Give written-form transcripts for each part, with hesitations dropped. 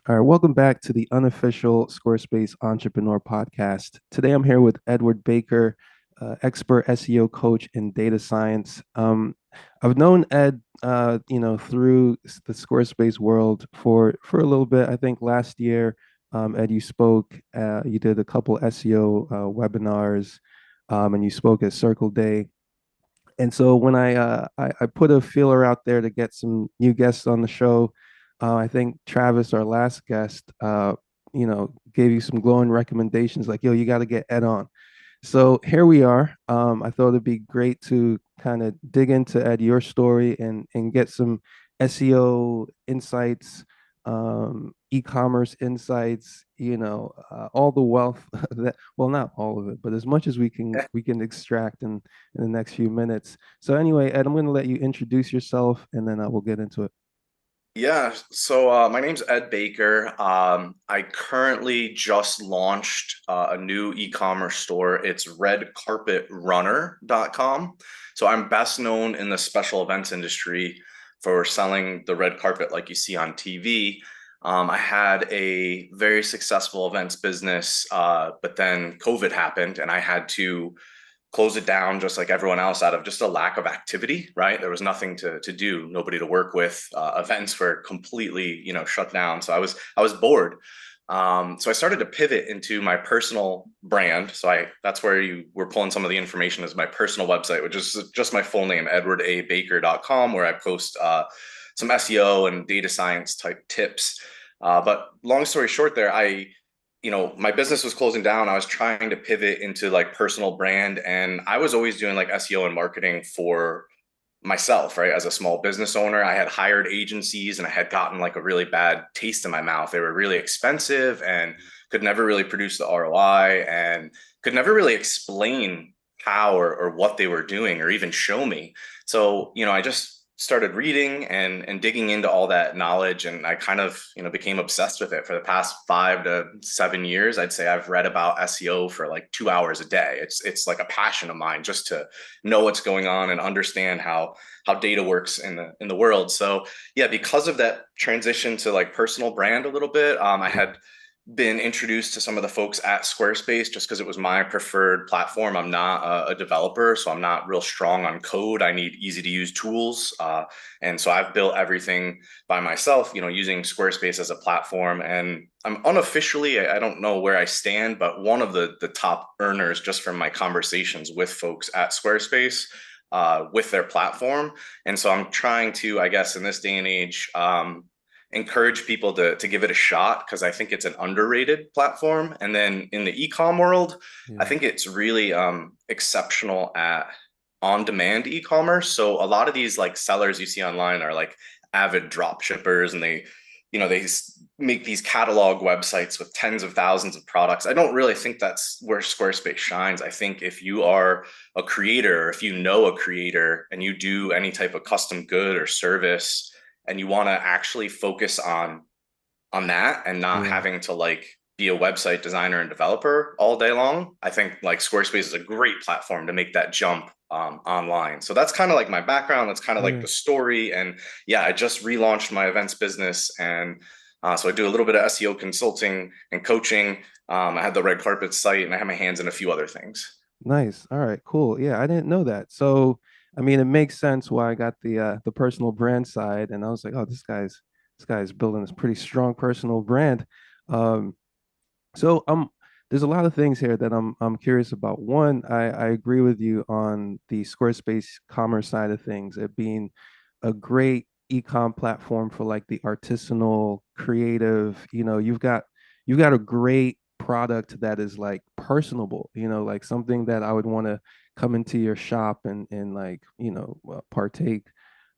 All right, welcome back to the unofficial Squarespace Entrepreneur Podcast. Today I'm here with Edward Baker, expert SEO coach in data science. I've known Ed, through the Squarespace world for a little bit. I think last year, Ed, you spoke. You did a couple SEO webinars, and you spoke at Circle Day. And so when I put a feeler out there to get some new guests on the show, I think Travis, our last guest, gave you some glowing recommendations like, yo, you got to get Ed on. So here we are. I thought it'd be great to kind of dig into Ed your story and get some SEO insights, e-commerce insights. All the wealth that, well, not all of it, but as much as we can extract in the next few minutes. So anyway, Ed, I'm going to let you introduce yourself, and then we'll get into it. Yeah, my name's Ed Baker. I currently just launched a new e-commerce store. It's redcarpetrunner.com. So I'm best known in the special events industry for selling the red carpet like you see on TV. I had a very successful events business, but then COVID happened and I had to close it down just like everyone else out of just a lack of activity, right? There was nothing to do, nobody to work with. Events were completely, shut down. So I was bored. So I started to pivot into my personal brand. That's where you were pulling some of the information as my personal website, which is just my full name, edwardabaker.com, where I post some SEO and data science type tips. But long story short, my business was closing down. I was trying to pivot into like personal brand, and I was always doing like SEO and marketing for myself, right? As a small business owner, I had hired agencies and I had gotten like a really bad taste in my mouth. They were really expensive and could never really produce the ROI and could never really explain how or what they were doing or even show me. So, I just started reading and digging into all that knowledge, and I kind of, became obsessed with it for the past 5 to 7 years. I'd say I've read about SEO for like 2 hours a day. It's like a passion of mine just to know what's going on and understand how data works in the world. So yeah, because of that transition to like personal brand a little bit, I had been introduced to some of the folks at Squarespace just because it was my preferred platform. I'm not a developer, so I'm not real strong on code. I need easy to use tools. And so I've built everything by myself, using Squarespace as a platform. And I'm unofficially, I don't know where I stand, but one of the top earners just from my conversations with folks at Squarespace with their platform. And so I'm trying to, I guess, in this day and age, encourage people to give it a shot because I think it's an underrated platform. And then in the ecom world, I Yeah. think it's really exceptional at on-demand e-commerce. So a lot of these like sellers you see online are like avid drop shippers, and they make these catalog websites with tens of thousands of products. I don't really think that's where Squarespace shines. I think if you are a creator, or if you know a creator and you do any type of custom good or service, and you want to actually focus on that and not Yeah. having to like be a website designer and developer all day long, I think like Squarespace is a great platform to make that jump online. So that's kind of like my background. That's kind of like Yeah. the story. And yeah, I just relaunched my events business, and so I do a little bit of SEO consulting and coaching. I had the red carpet site, and I have my hands in a few other things. Nice. All right, cool. Yeah, I didn't know that. So, I mean, it makes sense why I got the personal brand side, and I was like, oh, this guy's building this pretty strong personal brand. Um, so there's a lot of things here that I'm curious about. One, I agree with you on the Squarespace commerce side of things, it being a great e-com platform for like the artisanal, creative. You've got a great product that is like personable, like something that I would want to come into your shop and like, partake.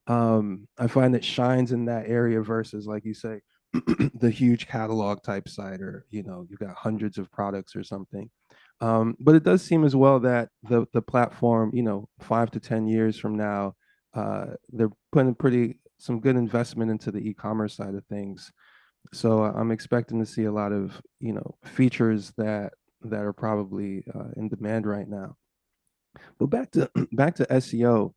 I find it shines in that area versus like you say, the huge catalog type site, or you've got hundreds of products or something. But it does seem as well that the platform, 5 to 10 years from now, they're putting pretty some good investment into the e-commerce side of things. So I'm expecting to see a lot of features that are probably in demand right now. But back to SEO,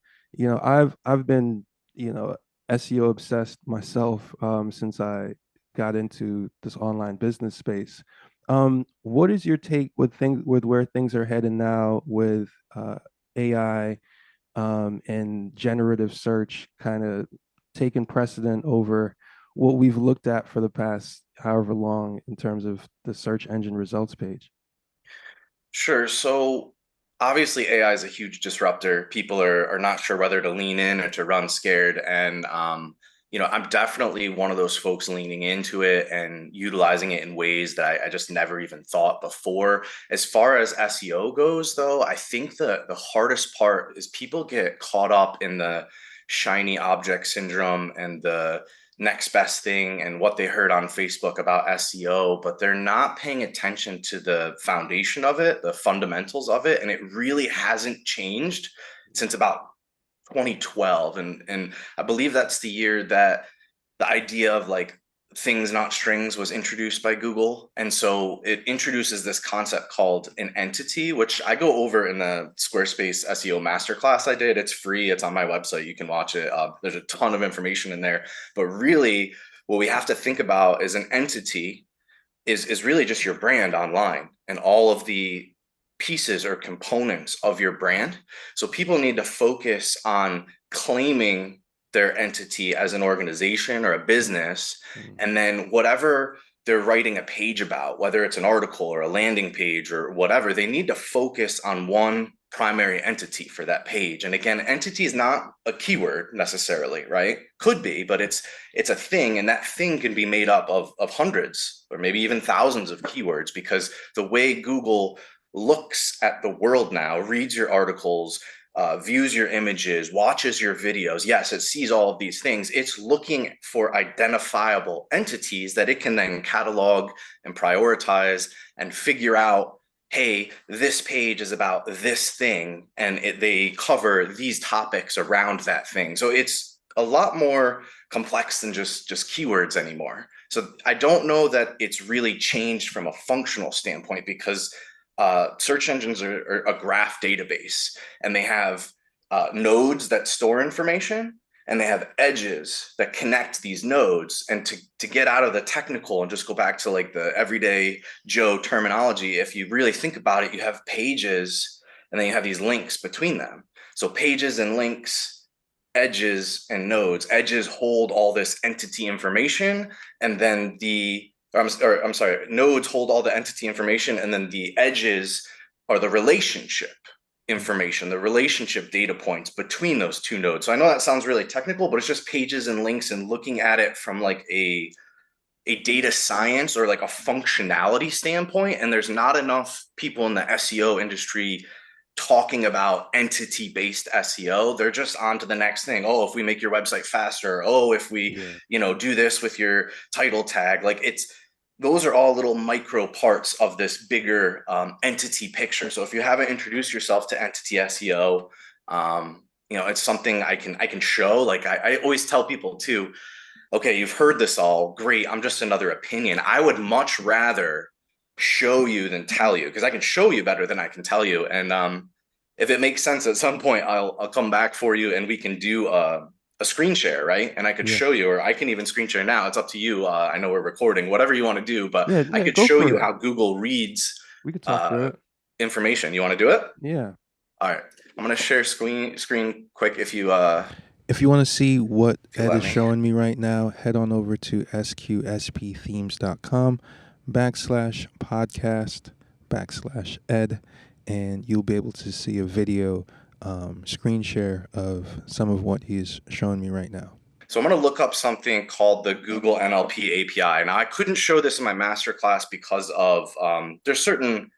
I've been SEO obsessed myself, since I got into this online business space. What is your take with things with where things are headed now with AI and generative search kind of taking precedent over what we've looked at for the past however long in terms of the search engine results page? Sure. So obviously AI is a huge disruptor. People are not sure whether to lean in or to run scared. And I'm definitely one of those folks leaning into it and utilizing it in ways that I just never even thought before. As far as SEO goes, though, I think the hardest part is people get caught up in the shiny object syndrome and the next best thing and what they heard on Facebook about SEO, but they're not paying attention to the foundation of it, the fundamentals of it, and it really hasn't changed since about 2012. And I believe that's the year that the idea of like things not strings was introduced by Google. And so it introduces this concept called an entity, which I go over in the Squarespace SEO masterclass I did. It's free, it's on my website. You can watch it. There's a ton of information in there. But really, what we have to think about is an entity is really just your brand online and all of the pieces or components of your brand. So people need to focus on claiming their entity as an organization or a business, Mm. and then whatever they're writing a page about, whether it's an article or a landing page or whatever, they need to focus on one primary entity for that page. And again, entity is not a keyword necessarily, right? Could be, but it's a thing, and that thing can be made up of hundreds or maybe even thousands of keywords, because the way Google looks at the world now, reads your articles, views your images, watches your videos. Yes, it sees all of these things. It's looking for identifiable entities that it can then catalog and prioritize and figure out, hey, this page is about this thing, and they cover these topics around that thing. So it's a lot more complex than just keywords anymore. So I don't know that it's really changed from a functional standpoint, because search engines are a graph database, and they have nodes that store information, and they have edges that connect these nodes. And to get out of the technical and just go back to like the everyday Joe terminology, if you really think about it, you have pages and then you have these links between them. So pages and links, edges and nodes. Edges hold all this entity information, and then I'm sorry, nodes hold all the entity information, and then the edges are the relationship information, the relationship data points between those two nodes. So I know that sounds really technical, but it's just pages and links, and looking at it from like a data science or like a functionality standpoint. And there's not enough people in the SEO industry talking about entity-based SEO. They're just on to the next thing. Oh, if we make your website faster. Oh, if we, Yeah. do this with your title tag. Like those are all little micro parts of this bigger entity picture. So if you haven't introduced yourself to entity SEO, it's something I can show. Like I always tell people too, okay, you've heard this all. Great. I'm just another opinion. I would much rather show you than tell you, because I can show you better than I can tell you. And if it makes sense at some point, I'll come back for you and we can do a screen share, right? And I could Yeah. show you, or I can even screen share now. It's up to you. I know we're recording, whatever you want to do, but Yeah, I yeah, could go show for you it. how Google reads We could talk through uh, it. information. You want to do it? Yeah. All right. I'm gonna share screen quick If you want to see what if you Ed let is me. showing me right now, head on over to sqspthemes.com /podcast /Ed, and you'll be able to see a video screen share of some of what he's showing me right now. So I'm going to look up something called the Google NLP API. Now, I couldn't show this in my masterclass because of there's certain,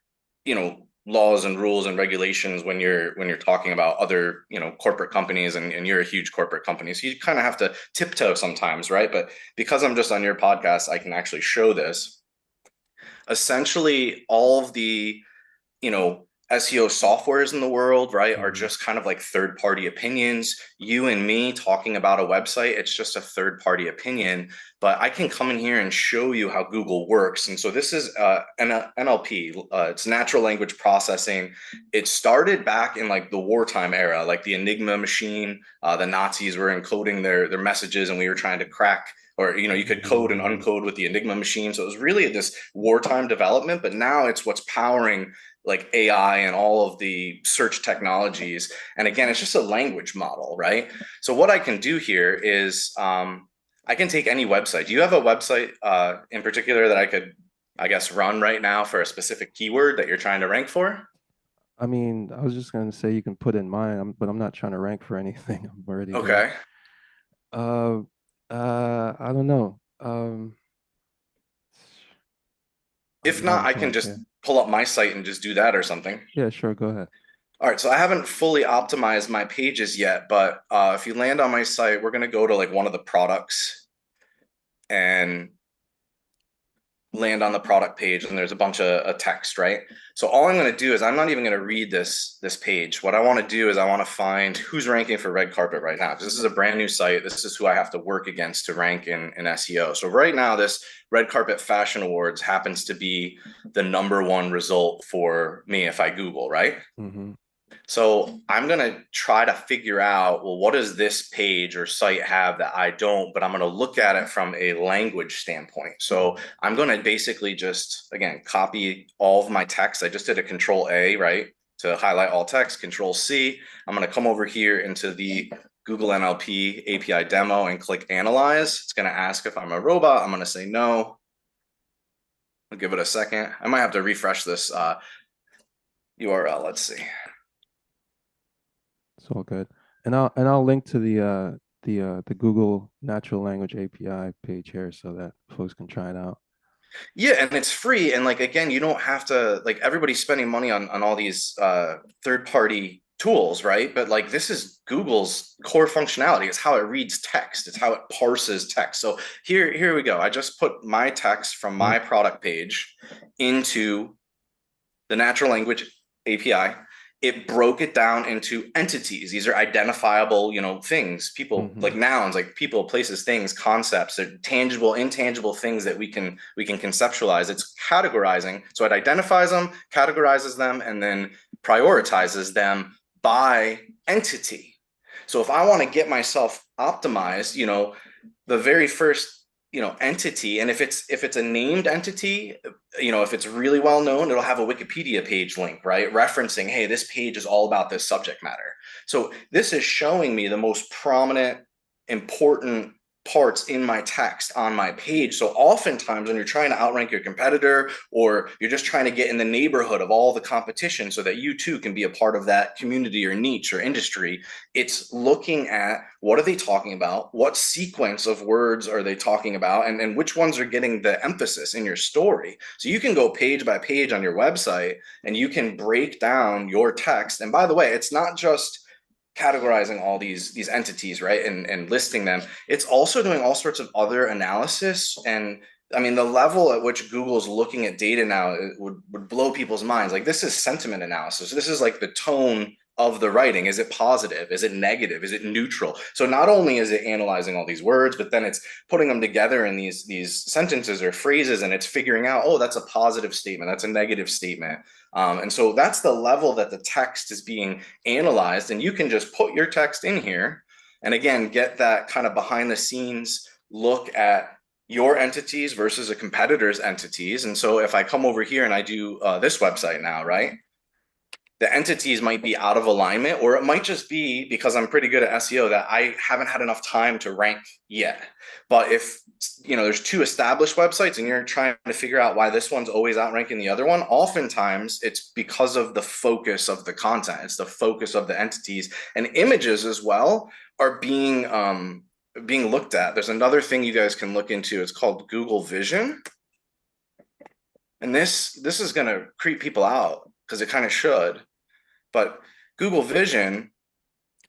laws and rules and regulations when you're talking about other, corporate companies, and you're a huge corporate company. So you kind of have to tiptoe sometimes, right? But because I'm just on your podcast, I can actually show this. Essentially, all of the SEO softwares in the world, right, are Mm-hmm. just kind of like third party opinions. You and me talking about a website, it's just a third party opinion. But I can come in here and show you how Google works. And so this is NLP, it's natural language processing. It started back in like the wartime era, like the Enigma machine. The Nazis were encoding their messages, and we were trying to crack or you could code and uncode with the Enigma machine. So it was really this wartime development, but now it's what's powering like AI and all of the search technologies. And again, it's just a language model, right? So what I can do here is I can take any website. Do you have a website in particular that I could, I guess, run right now for a specific keyword that you're trying to rank for? I mean, I was just gonna say you can put in mine, but I'm not trying to rank for anything. I'm already there. Okay. Uh, I don't know. I'm If drawing not, a I can blank. Yeah. just pull up my site and just do that or something. Yeah, sure. Go ahead. All right, so I haven't fully optimized my pages yet, but if you land on my site, we're going to go to like one of the products and land on the product page, and there's a bunch of text, right? So all I'm going to do is I'm not even going to read this page. What I want to do is I want to find who's ranking for red carpet right now. This is a brand new site. This is who I have to work against to rank in SEO. So right now, this red carpet fashion awards happens to be the #1 result for me if I Google, right? Mm-hmm. So I'm going to try to figure out, well, what does this page or site have that I don't? But I'm going to look at it from a language standpoint. So I'm going to basically just, again, copy all of my text. I just did a Control A, right, to highlight all text, Control C. I'm going to come over here into the Google NLP API demo and click Analyze. It's going to ask if I'm a robot. I'm going to say no. I'll give it a second. I might have to refresh this URL. Let's see. It's all good. And I'll link to the Google Natural Language API page here so that folks can try it out. Yeah, and it's free. And like again, you don't have to like everybody's spending money on all these third-party tools, right? But like this is Google's core functionality. It's how it reads text. It's how it parses text. So here we go. I just put my text from Yep. my product page into the natural language API. It broke it down into entities. These are identifiable, things, people, Mm-hmm. like nouns, like people, places, things, concepts. They're tangible, intangible things that we can conceptualize. It's categorizing. So it identifies them, categorizes them, and then prioritizes them by entity. So if I want to get myself optimized, the very first entity, and if it's a named entity, if it's really well known, it'll have a Wikipedia page link, right, referencing, hey, this page is all about this subject matter. So this is showing me the most prominent, important parts in my text on my page. So oftentimes when you're trying to outrank your competitor, or you're just trying to get in the neighborhood of all the competition so that you too can be a part of that community or niche or industry, it's looking at what are they talking about, what sequence of words are they talking about, and which ones are getting the emphasis in your story. So you can go page by page on your website and you can break down your text. And by the way, it's not just categorizing all these entities, right, and listing them. It's also doing all sorts of other analysis. And I mean, the level at which Google's looking at data now, it would blow people's minds. Like this is sentiment analysis. This is like the tone of the writing. Is it positive? Is it negative? Is it neutral? So not only is it analyzing all these words, but then it's putting them together in these sentences or phrases, and it's figuring out, oh, that's a positive statement, that's a negative statement. And so that's the level that the text is being analyzed. And you can just put your text in here and again get that kind of behind the scenes look at your entities versus a competitor's entities. And so if I come over here and I do this website now, right, the entities might be out of alignment, or it might just be because I'm pretty good at SEO that I haven't had enough time to rank yet. But if there's two established websites and you're trying to figure out why this one's always outranking the other one, oftentimes it's because of the focus of the content. It's the focus of the entities, and images as well are being looked at. There's another thing you guys can look into. It's called Google Vision. And this is going to creep people out because it kind of should. But Google Vision,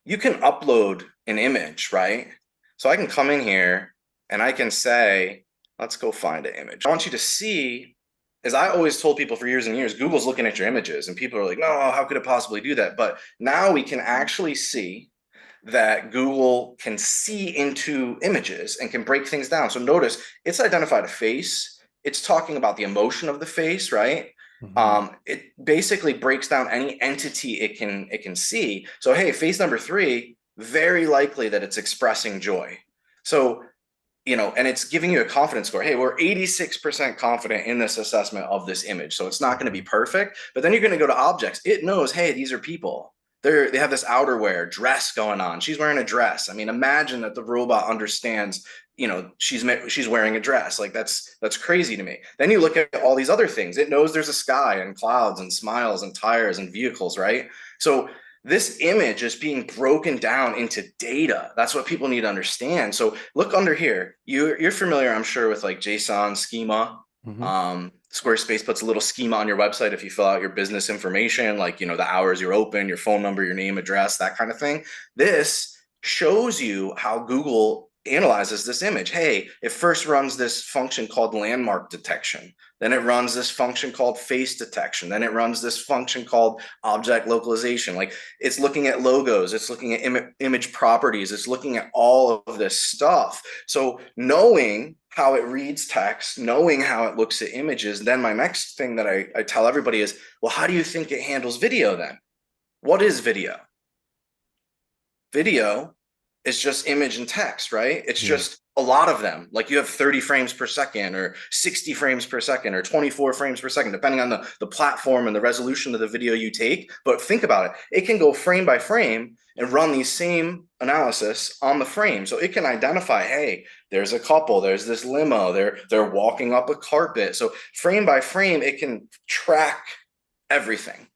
you can upload an image, right? So I can come in here and I can say, let's go find an image. I want you to see, as I always told people for years and years, Google's looking at your images, and people are like, no, how could it possibly do that? But now we can actually see that Google can see into images and can break things down. So notice it's identified a face. It's talking about the emotion of the face, right? Mm-hmm. It basically breaks down any entity it can see. So hey, face number 3, very likely that it's expressing joy. So and it's giving you a confidence score. Hey, we're 86% confident in this assessment of this image. So it's not going to be Mhm. perfect, but then you're going to go to objects. It knows, hey, these are people. They have this outerwear dress going on. She's wearing a dress. I mean, imagine that the robot understands, she's wearing a dress. Like that's crazy to me. Then you look at all these other things. It knows there's a sky and clouds and smiles and tires and vehicles, right? So this image is being broken down into data. That's what people need to understand. So look under here. You're familiar, I'm sure, with like JSON schema. Mhm. Squarespace puts a little schema on your website if you fill out your business information, like the hours you're open, your phone number, your name, address, that kind of thing. This shows you how Google analyzes this image. Hey, it first runs this function called landmark detection. Then it runs this function called face detection. Then it runs this function called object localization. Like it's looking at logos, it's looking at image properties, it's looking at all of this stuff. So knowing how it reads text, knowing how it looks at images, then my next thing that I tell everybody is, well, how do you think it handles video then? What is video? Video is just image and text, right? It's Yeah. just a lot of them. Like you have 30 frames per second or 60 frames per second or 24 frames per second, depending on the platform and the resolution of the video you take. But think about it. It can go frame by frame and run the same analysis on the frame. So it can identify, hey, there's a couple, there's this limo, they're walking up a carpet. So frame by frame, it can track everything.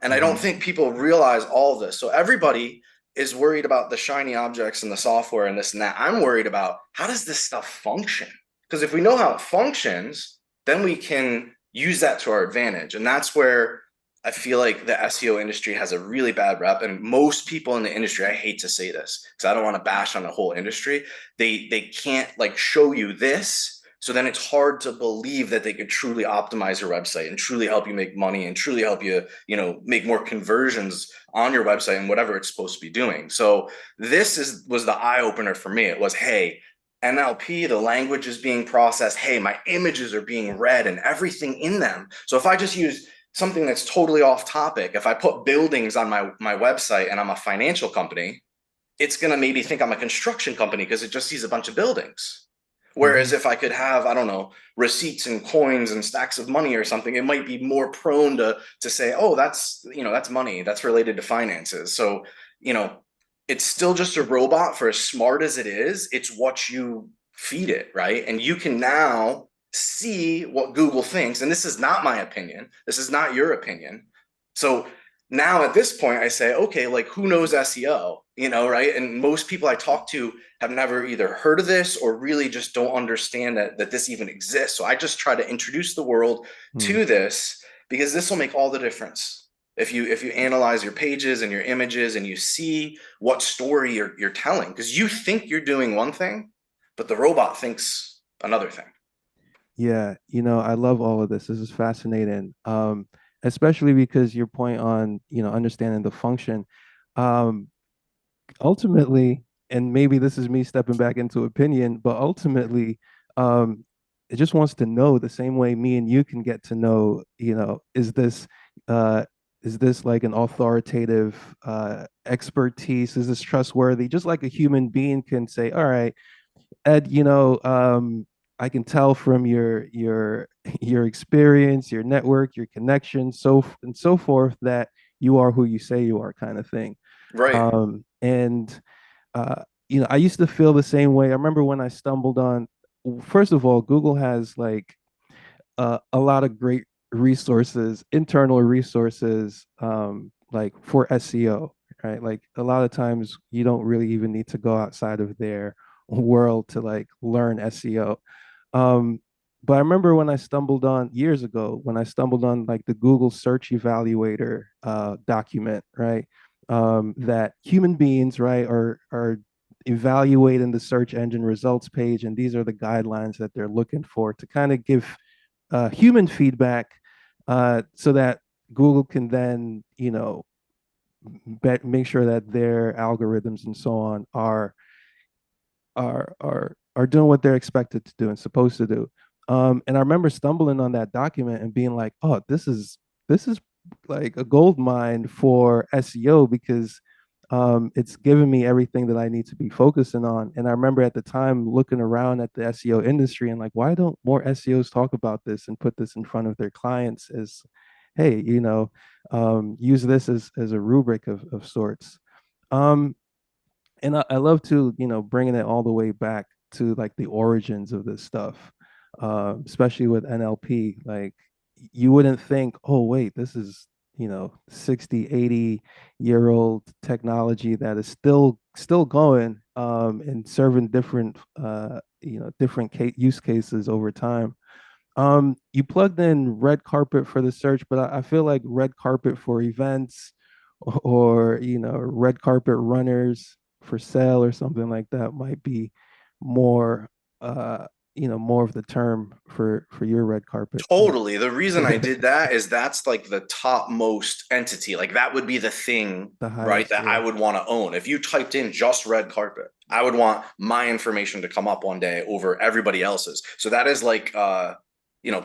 And I don't Mhm. think people realize all of this. So everybody is worried about the shiny objects and the software and this and that. I'm worried about how does this stuff function? Because if we know how it functions, then we can use that to our advantage. And that's where I feel like the SEO industry has a really bad rep. And most people in the industry, I hate to say this because I don't want to bash on the whole industry. They can't like show you this. So then it's hard to believe that they could truly optimize your website and truly help you make money and truly help you, make more conversions on your website and whatever it's supposed to be doing. So was the eye opener for me. It was, hey, NLP, the language is being processed. Hey, my images are being read and everything in them. So if I just use something that's totally off topic, if I put buildings on my website and I'm a financial company, it's going to maybe think I'm a construction company because it just sees a bunch of buildings. Whereas Mhm. if I could have, I don't know, receipts and coins and stacks of money or something, it might be more prone to say, oh, that's money, that's related to finances. So, you know, it's still just a robot for as smart as it is. It's what you feed it, right? And you can now see what Google thinks. And this is not my opinion. This is not your opinion. So now at this point, I say, okay, like who knows SEO, right? And most people I talk to have never either heard of this or really just don't understand that this even exists. So I just try to introduce the world Mhm. to this because this will make all the difference. If you analyze your pages and your images and you see what story you're telling, because you think you're doing one thing, but the robot thinks another thing. Yeah, I love all of this. This is fascinating. Especially because your point on, understanding the function. Um, Ultimately, and maybe this is me stepping back into opinion, but ultimately, it just wants to know the same way me and you can get to know, uh is this like an authoritative expertise? Is this trustworthy? Just like a human being can say, all right, Ed, I can tell from your your experience, your network, your connection, and so forth that you are who you say you are, kind of thing. Right. And I used to feel the same way. I remember when I stumbled on, first of all, Google has like a lot of great resources, internal resources, like for SEO, right? Like a lot of times you don't really even need to go outside of their world to like learn SEO. Um, but I remember when I stumbled on years ago, when I stumbled on like the Google Search Evaluator document, right? That human beings, right, are evaluating the search engine results page, and these are the guidelines that they're looking for to kind of give human feedback so that Google can then, make sure that their algorithms and so on are doing what they're expected to do and supposed to do. And I remember stumbling on that document and being like, "Oh, this is like a gold mine for SEO because it's given me everything that I need to be focusing on. And I remember at the time looking around at the SEO industry and like, why don't more SEOs talk about this and put this in front of their clients as, hey, use this as a rubric of sorts. Um, and I love to, bringing it all the way back to like the origins of this stuff, especially with NLP. Like you wouldn't think, oh, wait, this is, 60, 80-year old technology that is still going and serving different, different use cases over time. You plugged in red carpet for the search, but I feel like red carpet for events or, red carpet runners for sale or something like that might be more, uh, more of the term for your red carpet. Totally. The reason I did that is that's like the topmost entity. Like that would be the thing, The right, highest, that I yeah. would want to own. If you typed in just red carpet, I would want my information to come up one day over everybody else's. So that is like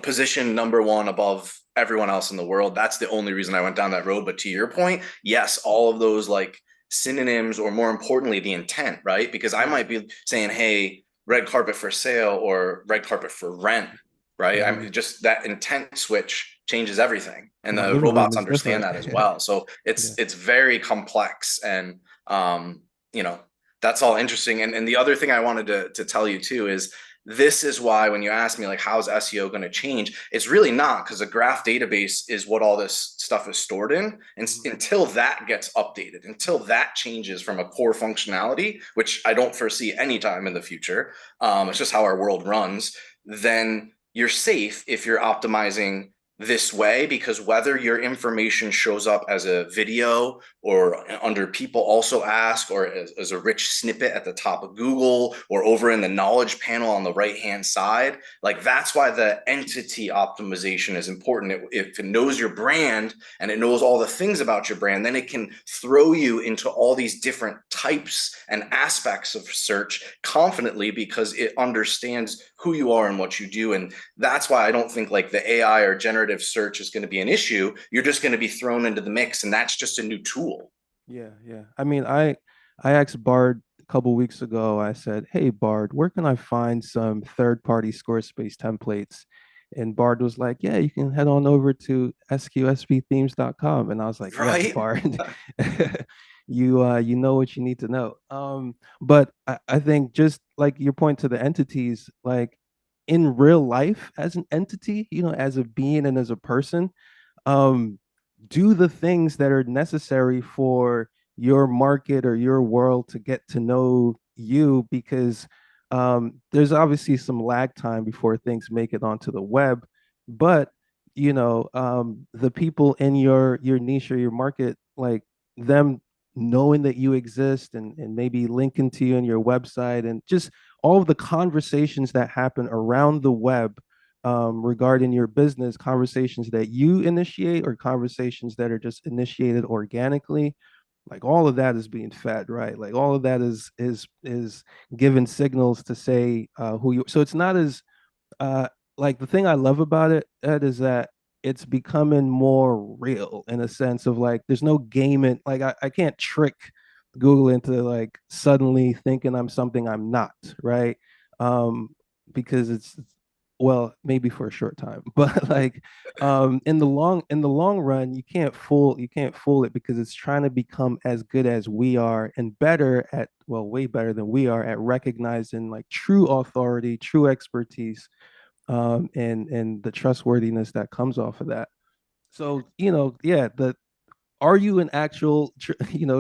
position number one above everyone else in the world. That's the only reason I went down that road. But to your point, yes, all of those like synonyms, or more importantly, the intent, right? Because I Yeah. might be saying, hey, red carpet for sale or red carpet for rent, right? Hmm. I'm just that intent switch changes everything, and My the living room robots is understand different. that as well. So Yeah. it's very complex, and um, you know that's all interesting. And the other thing I wanted to tell you too is this is why when you ask me like how's SEO going to change, it's really not, because a graph database is what all this stuff is stored in, and Mhm. until that gets updated, until that changes from a core functionality, which I don't foresee anytime in the future, it's just how our world runs, then you're safe if you're optimizing this way, because whether your information shows up as a video or under people also ask, or as a rich snippet at the top of Google or over in the knowledge panel on the right hand side, like that's why the entity optimization is important. If it knows your brand and it knows all the things about your brand, then it can throw you into all these different types and aspects of search confidently, because it understands who you are and what you do. And that's why I don't think like the AI or generative search is going to be an issue. You're just going to be thrown into the mix, and that's just a new tool. Yeah, yeah. I mean, I asked Bard a couple weeks ago. I said, "Hey Bard, where can I find some third-party Squarespace templates?" And Bard was like, "Yeah, you can head on over to sqsbthemes.com." And I was like, "Yes, Right? Bard. You know what you need to know." But I think just like your point to the entities, like in real life as an entity, as a being and as a person, um, do the things that are necessary for your market or your world to get to know you, because there's obviously some lag time before things make it onto the web. But the people in your niche or your market, like them knowing that you exist and maybe linking to you on your website, and just all of the conversations that happen around the web regarding your business, conversations that you initiate or conversations that are just initiated organically, like all of that is being fed, right? Like all of that is given signals to say who you. So it's not as uh, like the thing I love about it, Ed, is that it's becoming more real in a sense of like there's no gaming. Like I can't trick Google into like suddenly thinking I'm something I'm not, right? Um, because it's well, maybe for a short time, but like in the long run, you can't fool it, because it's trying to become as good as we are and better at, well, way better than we are at recognizing like true authority, true expertise, and the trustworthiness that comes off of that. So, yeah, the are you an actual,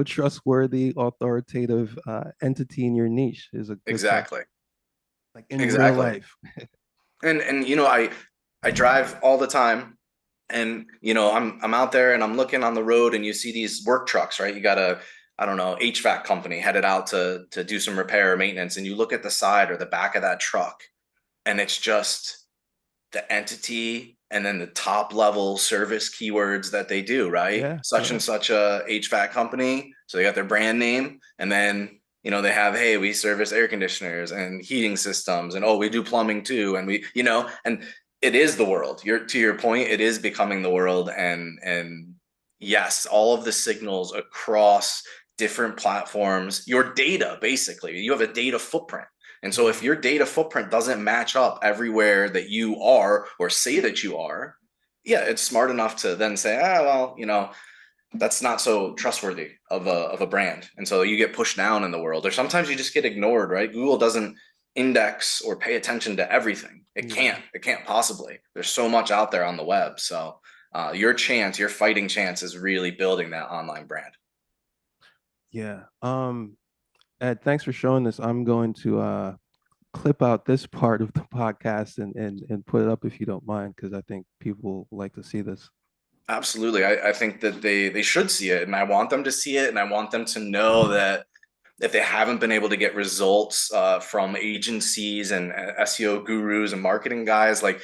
trustworthy, authoritative entity in your niche is a good question. Exactly. Like in real Exactly. life. And I drive all the time, and I'm out there and I'm looking on the road, and you see these work trucks, right? You got a, I don't know, HVAC company headed out to do some repair or maintenance, and you look at the side or the back of that truck, and it's just the entity and then the top level service keywords that they do, right? Yeah, Such yeah. and such a HVAC company. So they got their brand name, and then they have, hey, we service air conditioners and heating systems, and oh, we do plumbing too, and and it is the world. To your point, it is becoming the world, and yes, all of the signals across different platforms, your data, basically. You have a data footprint. And so if Mhm. your data footprint doesn't match up everywhere that you are or say that you are, yeah, it's smart enough to then say, ah, well, that's not so trustworthy of a brand. And so you get pushed down in the world, or sometimes you just get ignored, right? Google doesn't index or pay attention to everything. It Yeah. can't. It can't possibly. There's so much out there on the web. So your fighting chance is really building that online brand. Yeah. Ed, thanks for showing this. I'm going to clip out this part of the podcast and put it up if you don't mind, because I think people like to see this. Absolutely. I think that they should see it, and I want them to see it, and I want them to know that if they haven't been able to get results from agencies and SEO gurus and marketing guys, like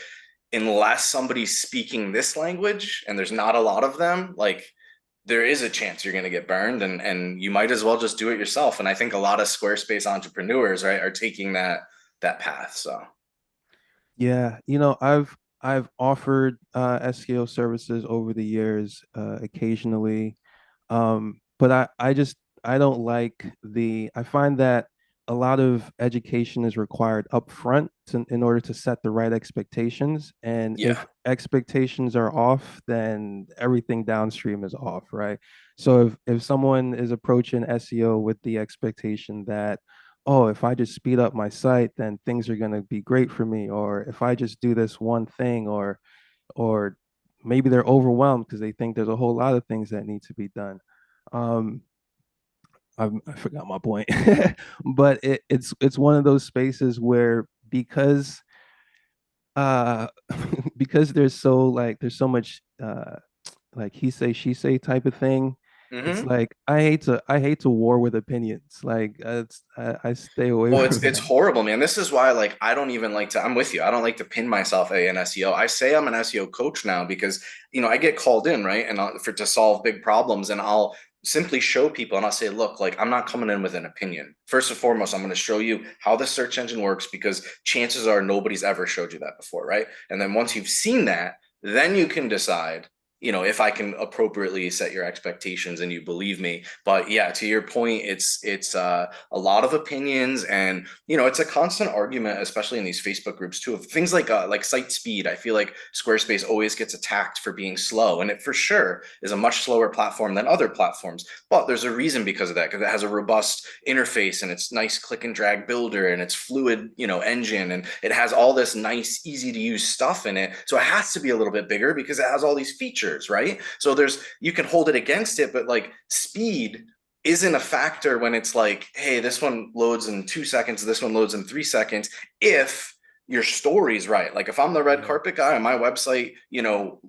unless somebody's speaking this language, and there's not a lot of them, like there is a chance you're going to get burned, and you might as well just do it yourself. And I think a lot of Squarespace entrepreneurs, right, are taking that path. So Yeah, I've offered SEO services over the years, occasionally. But I don't like I find that a lot of education is required up front in order to set the right expectations. And yeah. if expectations are off, then everything downstream is off, right? So if someone is approaching SEO with the expectation that, oh, if I just speed up my site, then things are going to be great for me, or if I just do this one thing, or maybe they're overwhelmed because they think there's a whole lot of things that need to be done. Um, I forgot my point, but it's one of those spaces where uh because there's so much like he say she say type of thing. It's Hmm. like I hate to war with opinions. Like I stay away Well, from it's that. horrible, man. This is why, like, I don't even like to. I'm with you. I don't like to pin myself an SEO. I say I'm an SEO coach now because I get called in, right, and for to solve big problems, and I'll simply show people, and I'll say, look, like, I'm not coming in with an opinion. First and foremost, I'm going to show you how the search engine works because chances are nobody's ever showed you that before, right? And then once you've seen that, then you can decide. If I can appropriately set your expectations and you believe me. But yeah, to your point, it's a lot of opinions, and it's a constant argument, especially in these Facebook groups too, of things like site speed. I feel like Squarespace always gets attacked for being slow, and it for sure is a much slower platform than other platforms, but there's a reason because of that, because it has a robust interface and it's nice click and drag builder and it's fluid engine, and it has all this nice easy to use stuff in it, so it has to be a little bit bigger because it has all these features, right? So there's you can hold it against it, but like speed isn't a factor when it's like, hey, this one loads in 2 seconds, this one loads in 3 seconds. If your story's right, like if I'm the red Yeah. carpet guy and my website,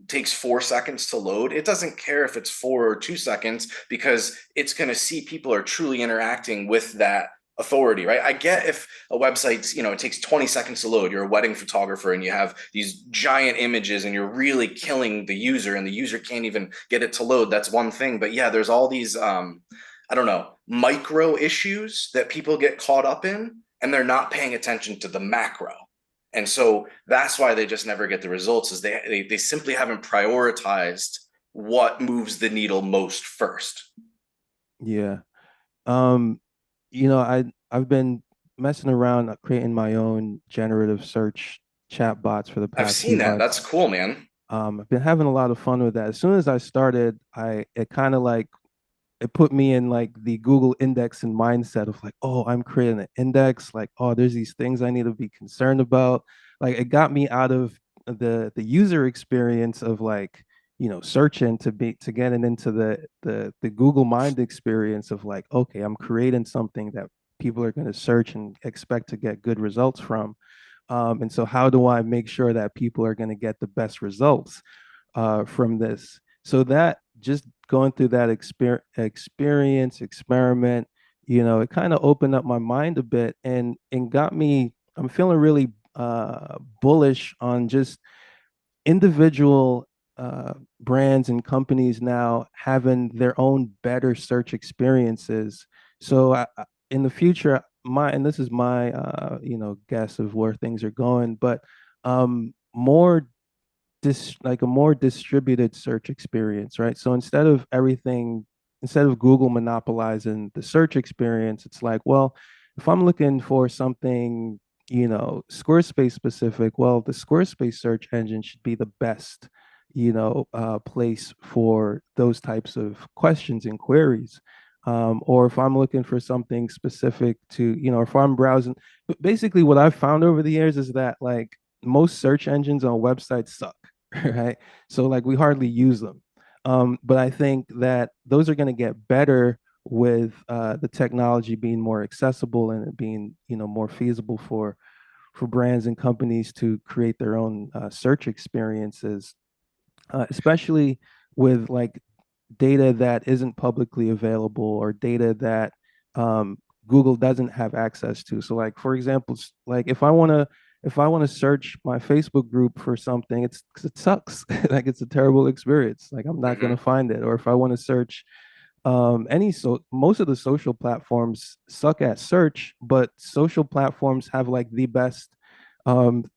takes 4 seconds to load, it doesn't care if it's 4 or 2 seconds because it's going to see people are truly interacting with that authority, right? I get if a website's, it takes 20 seconds to load, you're a wedding photographer and you have these giant images and you're really killing the user and the user can't even get it to load. That's one thing. But yeah, there's all these I don't know, micro issues that people get caught up in, and they're not paying attention to the macro. And so that's why they just never get the results, is they simply haven't prioritized what moves the needle most first. Yeah. Um, I've been messing around creating my own generative search chat bots for the I've past seen few that. That's months. cool, man. I've been having a lot of fun with that. As soon as I started, I it kind of like it put me in like the Google indexing mindset of like, oh, I'm creating an index. Like, oh, there's these things I need to be concerned about. Like, it got me out of the user experience of like, searching to getting into the Google Mind experience of like, okay, I'm creating something that people are going to search and expect to get good results from. And so, how do I make sure that people are going to get the best results from this? So that just going through that experiment, it kind of opened up my mind a bit and got me. I'm feeling really bullish on just individual brands and companies now having their own better search experiences. So in the future, and this is my guess of where things are going, but more like a more distributed search experience, right? So instead of everything instead of Google monopolizing the search experience, it's like, well, if I'm looking for something, Squarespace specific, well, the Squarespace search engine should be the best, place for those types of questions and queries. Or if I'm looking for something specific to, if I'm browsing, but basically what I've found over the years is that like most search engines on websites suck, right? So like we hardly use them. But I think that those are going to get better with the technology being more accessible and it being, more feasible for brands and companies to create their own search experiences, especially with like data that isn't publicly available or data that um, Google doesn't have access to. So, like for example, like if I want to search my Facebook group for something, it sucks. Like it's a terrible experience. Like I'm not gonna Hmm. find it. Or if I want to search most of the social platforms suck at search, but social platforms have like the best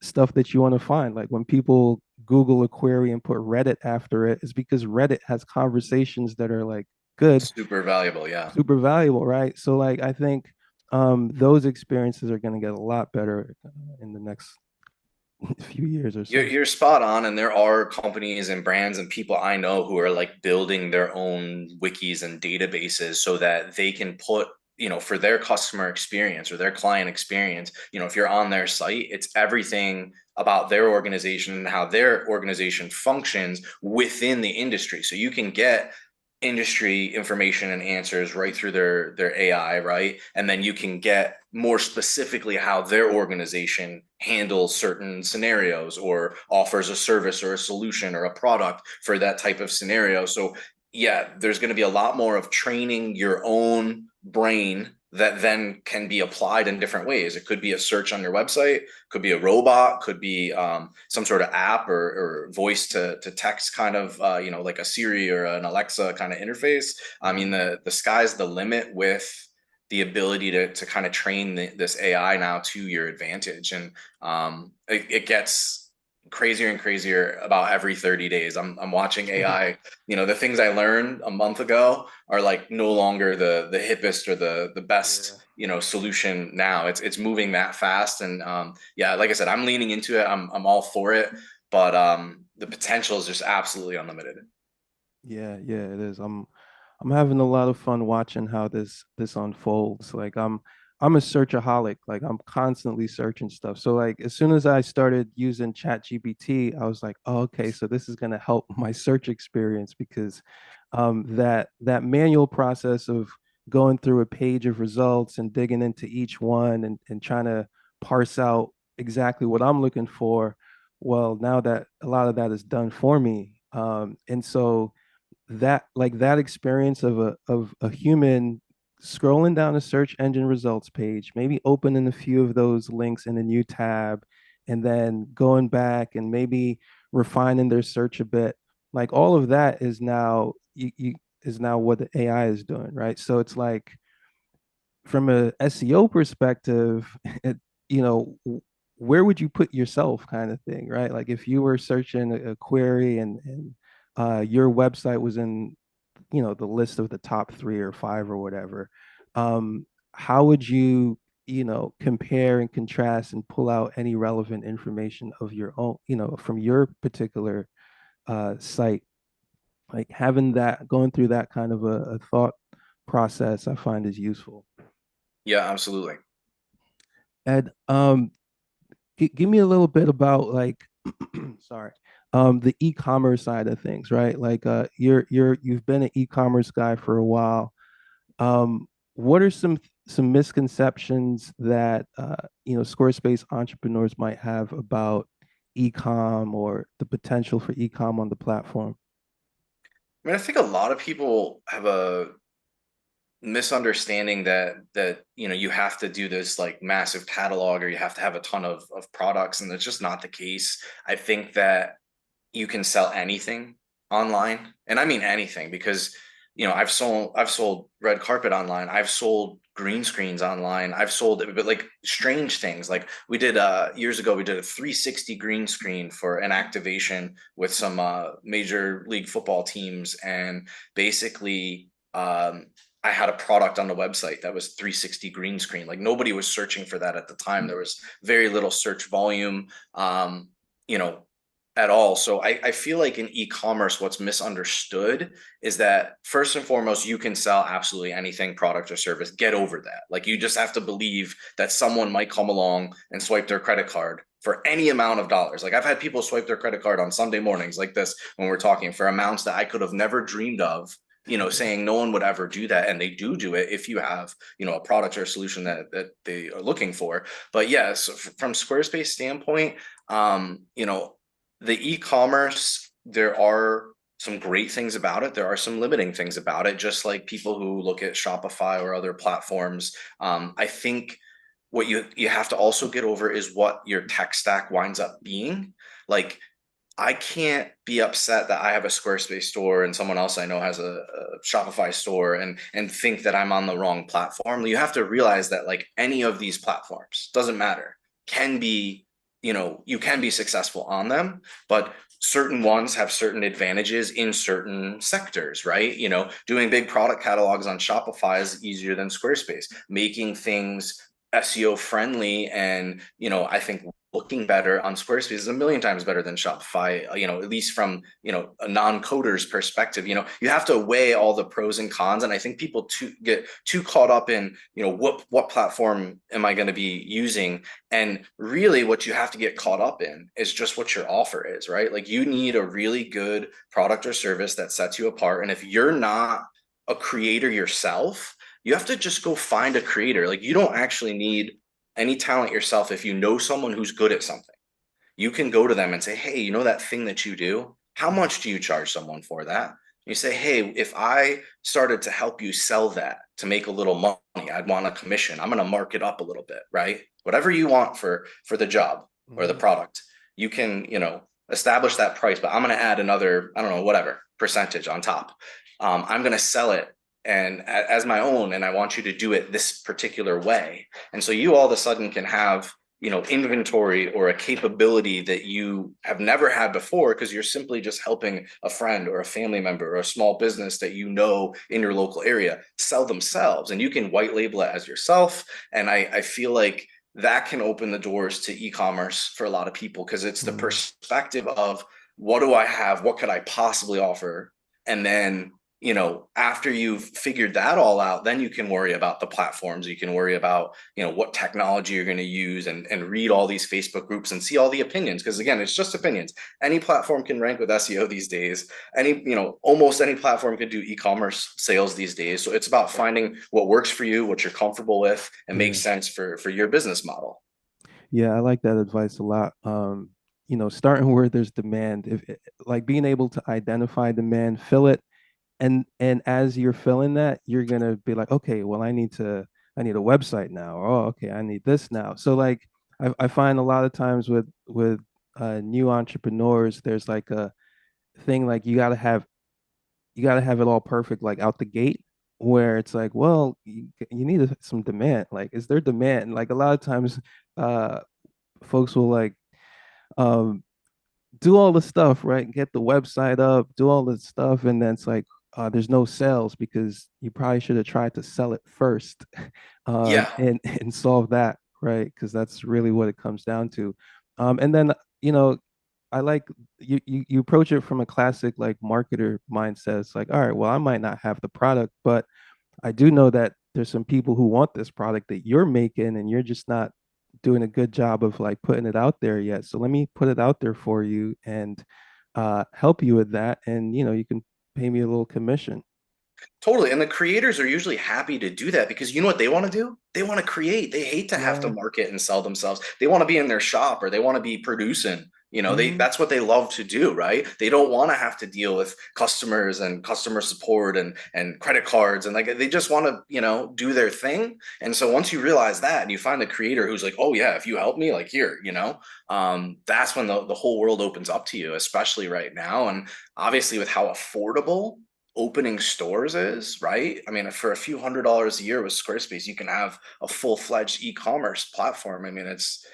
stuff that you want to find. Like when people Google a query and put Reddit after it, is because Reddit has conversations that are like good, Super valuable, yeah. super valuable, right? So like I think those experiences are going to get a lot better in the next few years or You're so. you're spot on, and there are companies and brands and people I know who are like building their own wikis and databases so that they can put, for their customer experience or their client experience, if you're on their site, it's everything about their organization and how their organization functions within the industry. So you can get industry information and answers right through their AI, right? And then you can get more specifically how their organization handles certain scenarios or offers a service or a solution or a product for that type of scenario. So yeah, there's going to be a lot more of training your own brain that then can be applied in different ways. It could be a search on your website, could be a robot, could be some sort of app or voice to text kind of, like a Siri or an Alexa kind of interface. I mean, Mhm. the sky's the limit with the ability to kind of train this AI now to your advantage. And it gets crazier and crazier about every 30 days. I'm watching AI, the things I learned a month ago are like no longer the hippest or the best, Yeah. solution now. It's moving that fast. And yeah, like I said, I'm leaning into it. I'm all for it, but the potential is just absolutely unlimited. Yeah, yeah, it is. I'm having a lot of fun watching how this unfolds. Like I'm a searchaholic. Like I'm constantly searching stuff. So like as soon as I started using ChatGPT, I was like, oh, okay, so this is gonna help my search experience because that manual process of going through a page of results and digging into each one and trying to parse out exactly what I'm looking for. Well, now that a lot of that is done for me. And so that experience of a human scrolling down a search engine results page, maybe opening a few of those links in a new tab, and then going back and maybe refining their search a bit. Like all of that is now is now what the AI is doing, right? So it's like from a SEO perspective, it, you know, where would you put yourself kind of thing, right? Like if you were searching a query and your website was in, the list of the top 3 or 5 or whatever, how would you, compare and contrast and pull out any relevant information of your own, from your particular site? Like having that, going through that kind of a thought process, I find is useful. Yeah, absolutely. Ed, give me a little bit about like, sorry, the e-commerce side of things, right? Like, you've been an e-commerce guy for a while. What are some misconceptions that Squarespace entrepreneurs might have about e-com or the potential for e-com on the platform? I mean, I think a lot of people have a misunderstanding that you have to do this like massive catalog or you have to have a ton of products, and that's just not the case. I think that you can sell anything online, and I mean anything, because I've sold red carpet online, I've sold green screens online, I've sold, but like strange things. Like we did years ago, we did a 360 green screen for an activation with some major league football teams, and basically um, I had a product on the website that was 360 green screen. Like nobody was searching for that at the time. There was very little search volume, you know, at all. So I feel like in e-commerce, what's misunderstood is that first and foremost, you can sell absolutely anything, product or service. Get over that. Like you just have to believe that someone might come along and swipe their credit card for any amount of dollars. Like I've had people swipe their credit card on Sunday mornings like this when we're talking for amounts that I could have never dreamed of, saying no one would ever do that, and they do it if you have, a product or a solution that they are looking for. But yes, from Squarespace standpoint, the e-commerce, there are some great things about it. There are some limiting things about it, just like people who look at Shopify or other platforms. I think what you have to also get over is what your tech stack winds up being. Like I can't be upset that I have a Squarespace store and someone else I know has a Shopify store and think that I'm on the wrong platform. You have to realize that like any of these platforms, doesn't matter, can be, you can be successful on them, but certain ones have certain advantages in certain sectors, right? Doing big product catalogs on Shopify is easier than Squarespace. Making things SEO friendly and, I think looking better on Squarespace is a million times better than Shopify, at least from, a non-coder's perspective. You have to weigh all the pros and cons. And I think people get too caught up in, what platform am I going to be using? And really what you have to get caught up in is just what your offer is, right? Like you need a really good product or service that sets you apart. And if you're not a creator yourself, you have to just go find a creator. Like you don't actually need any talent yourself. If you know someone who's good at something, you can go to them and say, hey, that thing that you do, how much do you charge someone for that? You say, hey, if I started to help you sell that to make a little money, I'd want a commission. I'm going to mark it up a little bit, right? Whatever you want for the job or the Mhm. product, you can, establish that price, but I'm going to add another, I don't know, whatever percentage on top. I'm going to sell it and as my own, and I want you to do it this particular way. And so you all of a sudden can have, inventory or a capability that you have never had before because you're simply just helping a friend or a family member or a small business that in your local area sell themselves, and you can white label it as yourself. And I feel like that can open the doors to e-commerce for a lot of people because it's the Mhm. perspective of what do I have? What could I possibly offer? And then after you've figured that all out, then you can worry about the platforms. You can worry about, what technology you're going to use and read all these Facebook groups and see all the opinions. Because again, it's just opinions. Any platform can rank with SEO these days. Almost any platform can do e-commerce sales these days. So it's about finding what works for you, what you're comfortable with, and makes Yeah. sense for your business model. Yeah, I like that advice a lot. Starting where there's demand, like being able to identify demand, fill it, and as you're filling that, you're gonna be like, okay, well, I need a website now. Or, oh, okay, I need this now. So like I find a lot of times with new entrepreneurs, there's like a thing like you gotta have it all perfect like out the gate, where it's like, well, you need some demand. Like, is there demand? Like a lot of times, uh, folks will like um do all the stuff, right? Get the website up, do all the stuff, and then it's like there's no sales because you probably should have tried to sell it first, Yeah, and solve that, right? Because that's really what it comes down to. And then you know, I like you approach it from a classic like marketer mindset. It's like, all right, well, I might not have the product, but I do know that there's some people who want this product that you're making, and you're just not doing a good job of like putting it out there yet. So let me put it out there for you and help you with that, and you can pay me a little commission. totally. And the creators are usually happy to do that because you know what they want to do? They want to create. They hate to have to Yeah. market and sell themselves. They want to be in their shop or they want to be producing. Hmm. That's what they love to do, right? They don't want to have to deal with customers and customer support and credit cards and like they just want to, do their thing. And so once you realize that and you find the creator who's like, oh yeah, if you help me, like here, that's when the whole world opens up to you, especially right now. And obviously with how affordable opening stores is, right? I mean, for a few $100s a year with Squarespace, you can have a full-fledged e-commerce platform. I mean, it's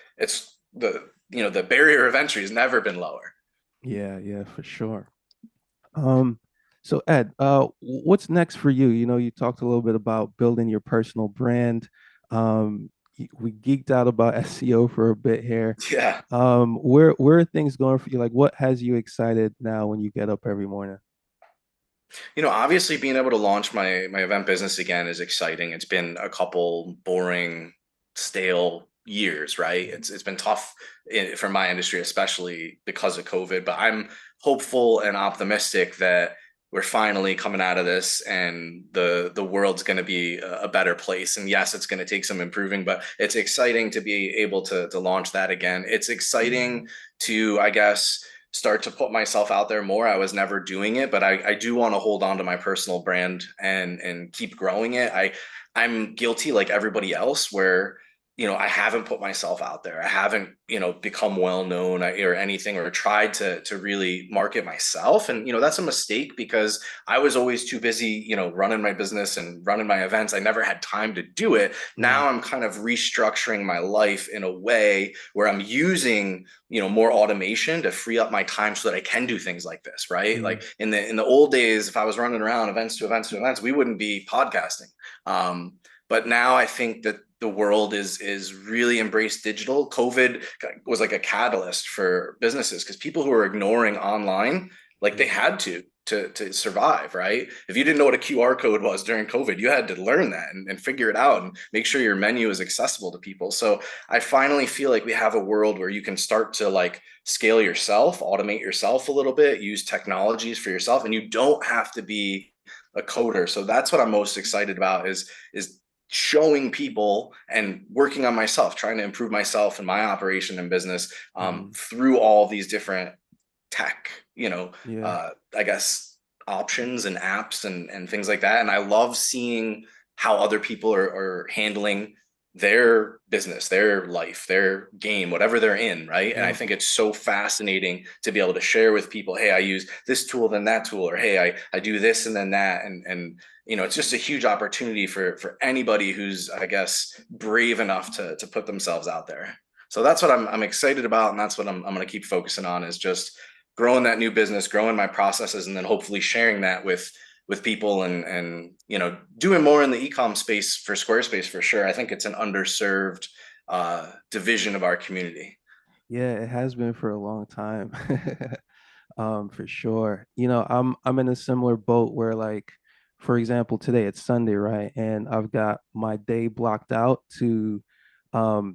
the barrier of entry has never been lower. Yeah, yeah, for sure. Um, So Ed, what's next for you? You know, you talked a little bit about building your personal brand. We geeked out about SEO for a bit here. Yeah. Where are things going for you? Like, what has you excited now when you get up every morning? Obviously being able to launch my event business again is exciting. It's been a couple boring, stale years, right? It's been tough for my industry, especially because of COVID, but I'm hopeful and optimistic that we're finally coming out of this and the world's going to be a better place. And yes, it's going to take some improving, but it's exciting to be able to launch that again. It's exciting to, I guess, start to put myself out there more. I was never doing it, but I do want to hold on to my personal brand and keep growing it. I'm guilty like everybody else where I haven't put myself out there. I haven't become well known or anything or tried to really market myself. And that's a mistake because I was always too busy running my business and running my events. I never had time to do it. Mm, Now I'm kind of restructuring my life in a way where I'm using more automation to free up my time so that I can do things like this, right? mm, Like in the old days, if I was running around events to events to events, we wouldn't be podcasting. But now I think that the world is really embraced digital. COVID was like a catalyst for businesses because people who are ignoring online, like they yeah, had to survive, right? If you didn't know what a QR code was during COVID, you had to learn that and figure it out and make sure your menu is accessible to people. So I finally feel like we have a world where you can start to like scale yourself, automate yourself a little bit, use technologies for yourself, and you don't have to be a coder. So that's what I'm most excited about is showing people and working on myself, trying to improve myself and my operation and business mm, through all these different tech, yeah, I guess options and apps and things like that. And I love seeing how other people are handling their business, their life, their game, whatever they're in, right? And I yeah. think it's so fascinating to be able to share with people, hey, I use this tool, then that tool, or hey, I do this and then that. And it's just a huge opportunity for anybody who's, I guess, brave enough to put themselves out there. So that's what I'm excited about, and that's what I'm going to keep focusing on is just growing that new business, growing my processes, and then hopefully sharing that with people and doing more in the ecom space for Squarespace for sure. I think it's an underserved division of our community. Yeah, it has been for a long time. For sure. You know, I'm in a similar boat where like, for example, today it's Sunday, right? And I've got my day blocked out to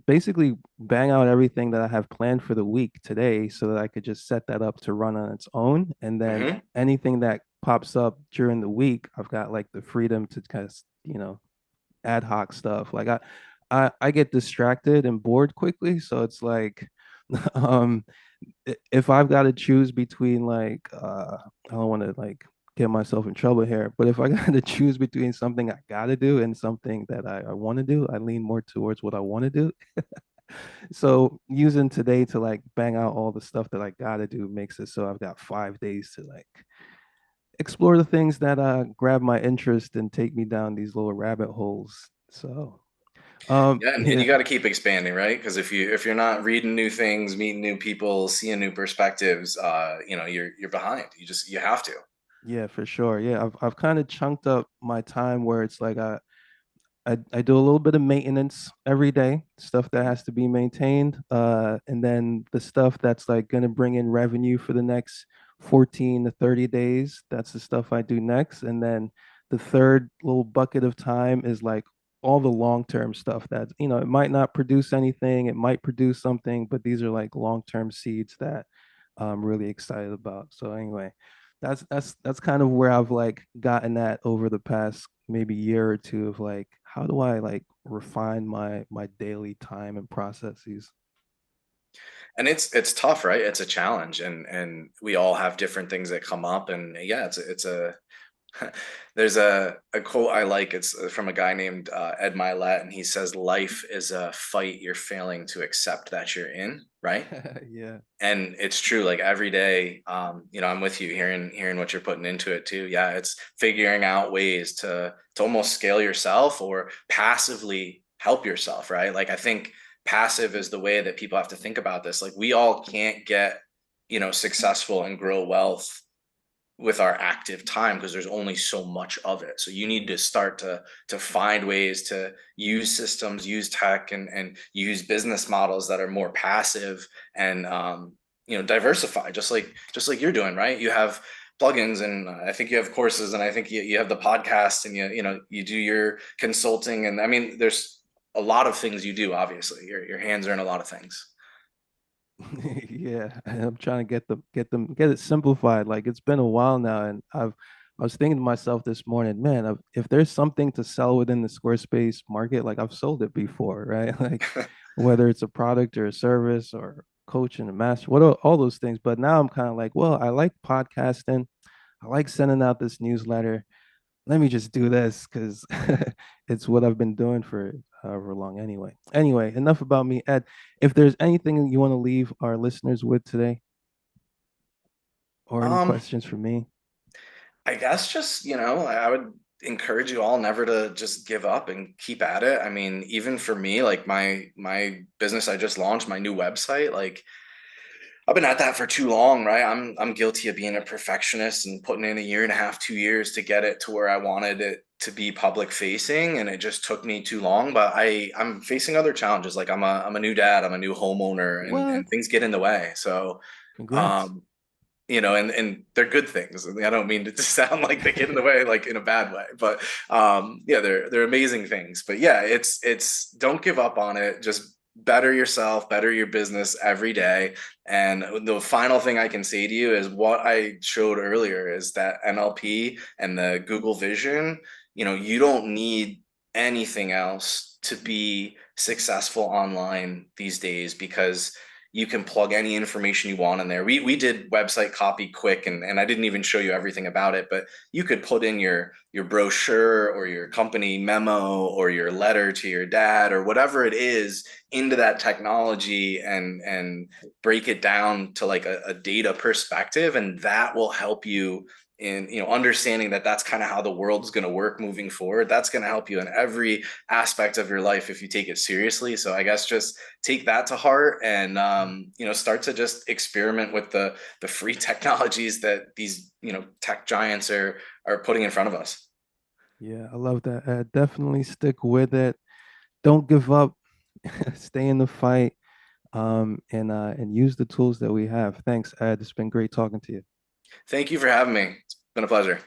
basically bang out everything that I have planned for the week today so that I could just set that up to run on its own. And then Hmm. anything that pops up during the week, I've got like the freedom to kind of, ad hoc stuff. Like I get distracted and bored quickly, so it's like um if I've got to choose between like I don't want to like get myself in trouble here, but if I got to choose between something I got to do and something that I want to do, I lean more towards what I want to do. So using today to like bang out all the stuff that I got to do makes it so I've got 5 days to like explore the things that grab my interest and take me down these little rabbit holes. So Yeah, and yeah, you got to keep expanding, right? Because if you're not reading new things, meeting new people, seeing new perspectives, you're behind. You have to. yeah, for sure. Yeah, I've kind of chunked up my time where it's like I do a little bit of maintenance every day, stuff that has to be maintained. And then the stuff that's like gonna bring in revenue for the next 14 to 30 days, that's the stuff I do next. And then the third little bucket of time is like all the long-term stuff that, it might not produce anything, it might produce something, but these are like long-term seeds that I'm really excited about. So anyway, that's kind of where I've like gotten at over the past maybe year or two of like how do I like refine my daily time and processes. And it's tough, right? It's a challenge, and we all have different things that come up, and yeah, it's a there's a quote I like. It's from a guy named Ed Milet, and he says, "Life is a fight you're failing to accept that you're in." Right? Yeah. And it's true. Like every day, I'm with you, hearing what you're putting into it too. Yeah, it's figuring out ways to almost scale yourself or passively help yourself, right? Like I think passive is the way that people have to think about this. Like we all can't get successful and grow wealth with our active time because there's only so much of it. So you need to start to find ways to use systems, use tech, and use business models that are more passive and diversify, just like you're doing, right? You have plugins, and I think you have courses, and I think you have the podcast, and you do your consulting, and I mean there's a lot of things you do. Obviously, your hands are in a lot of things. Yeah, I'm trying to get it simplified. Like it's been a while now, and I was thinking to myself this morning, man, if there's something to sell within the Squarespace market, like I've sold it before, right? Like whether it's a product or a service or coaching and master, all those things. But now I'm kind of like, well, I like podcasting. I like sending out this newsletter. Let me just do this because it's what I've been doing for however long anyway. Anyway, enough about me. Ed, if there's anything you want to leave our listeners with today or any Um, questions for me. I guess just, I would encourage you all never to just give up and keep at it. I mean, even for me, like my business I just launched, my new website, like I've been at that for too long, right? I'm guilty of being a perfectionist and putting in a year and a half, 2 years to get it to where I wanted it to be public facing, and it just took me too long. But I'm facing other challenges. Like I'm a new dad, I'm a new homeowner, and What? things get in the way. So Congrats. um and they're good things. I don't mean to sound like they get in the way, like in a bad way, but yeah, they're amazing things. But yeah, it's don't give up on it. Just better yourself, better your business every day. And the final thing I can say to you is what I showed earlier is that NLP and the Google Vision, you don't need anything else to be successful online these days because you can plug any information you want in there. We did website copy quick, and I didn't even show you everything about it, but you could put in your brochure or your company memo or your letter to your dad or whatever it is into that technology and break it down to like a data perspective, and that will help you in understanding that that's kind of how the world's going to work moving forward. That's going to help you in every aspect of your life if you take it seriously. So I guess just take that to heart and start to just experiment with the free technologies that these tech giants are putting in front of us. Yeah, I love that, Ed. Definitely stick with it. Don't give up. Stay in the fight. And use the tools that we have. Thanks, Ed. It's been great talking to you. Thank you for having me. It's been a pleasure.